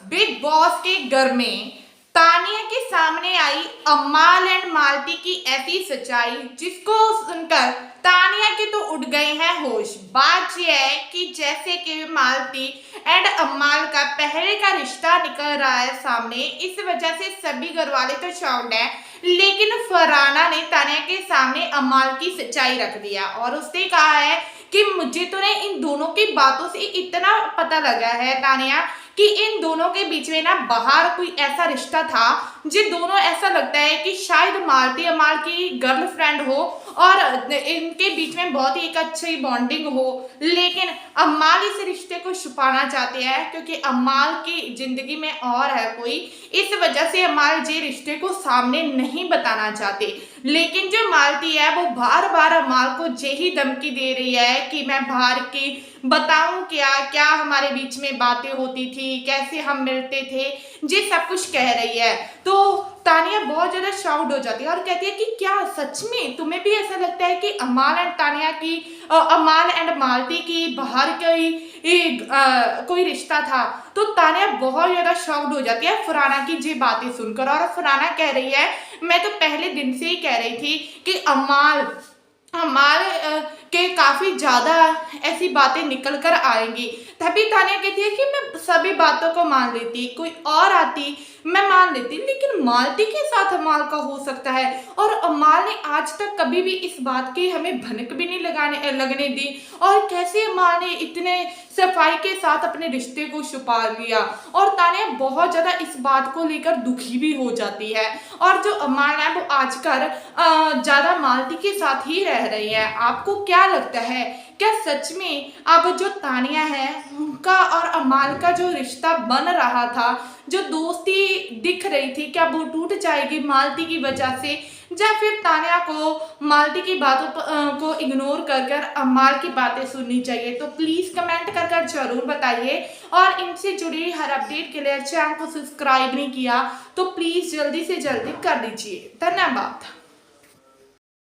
Big boss के घर में तानिया के सामने आई अमाल एंड मालती की ऐसी सच्चाई जिसको सुनकर तानिया के तो उड़ गए हैं होश। बात यह है कि जैसे कि मालती एंड अमाल का पहले का रिश्ता निकल रहा है सामने, इस वजह से सभी घर वाले तो शॉक्ड है। लेकिन फरहाना ने तानिया के सामने अमाल की सच्चाई रख दिया और उसने कहा है कि मुझे तो ने इन दोनों की बातों से इतना पता लगा है तानिया कि इन दोनों के बीच में ना बाहर कोई ऐसा रिश्ता था जो दोनों ऐसा लगता है कि शायद मालती अमाल की गर्लफ्रेंड हो और इनके बीच में बहुत ही एक अच्छी बॉन्डिंग हो। लेकिन अमाल इस रिश्ते को छुपाना चाहते हैं क्योंकि अमाल की जिंदगी में और है कोई, इस वजह से अमाल जे रिश्ते को सामने नहीं बताना चाहते। लेकिन जो मालती है वो बार बार अमाल को यही धमकी दे रही है कि मैं बाहर की बताऊं क्या क्या हमारे बीच में बातें होती थी, कैसे हम मिलते थे, ये सब कुछ कह रही है। तो तानिया बहुत ज्यादा शाउट हो जाती है और कहती है कि क्या सच में तुम्हें भी ऐसा लगता है कि अमाल एंड तानिया की अमाल एंड मालती की बाहर कोई रिश्ता था। तो तानिया बहुत ज्यादा शॉक्ड हो जाती है फरहाना की ये बातें सुनकर और फरहाना कह रही है मैं तो पहले दिन से ही कह रही थी कि अमाल अमाल के काफी ज्यादा ऐसी बातें निकल कर आएंगी। तभी तानिया कहती है कि मैं सभी बातों को मान लेती, कोई और आती मैं मान लेती, लेकिन मालती के साथ अमाल का हो सकता है। और अमाल ने आज तक कभी भी इस बात की हमें भनक भी नहीं लगने दी। और कैसे अमाल ने इतने सफाई के साथ अपने रिश्ते को छुपा लिया। और तानिया बहुत ज्यादा इस बात को लेकर दुखी भी हो जाती है। और जो अमाल है वो आजकल ज्यादा मालती के साथ ही रह रही है। आपको क्या लगता है, क्या सच में अब जो तानिया है उनका और अमाल का जो रिश्ता बन रहा था, जो दोस्ती दिख रही थी, क्या वो टूट जाएगी मालती की वजह से, या फिर तानिया को मालती की बातों को इग्नोर कर अमाल की बातें सुननी चाहिए? तो प्लीज कमेंट कर जरूर बताइए। और इनसे जुड़ी हर अपडेट के लिए चैनल को सब्सक्राइब नहीं किया तो प्लीज जल्दी से जल्दी कर दीजिए। धन्यवाद।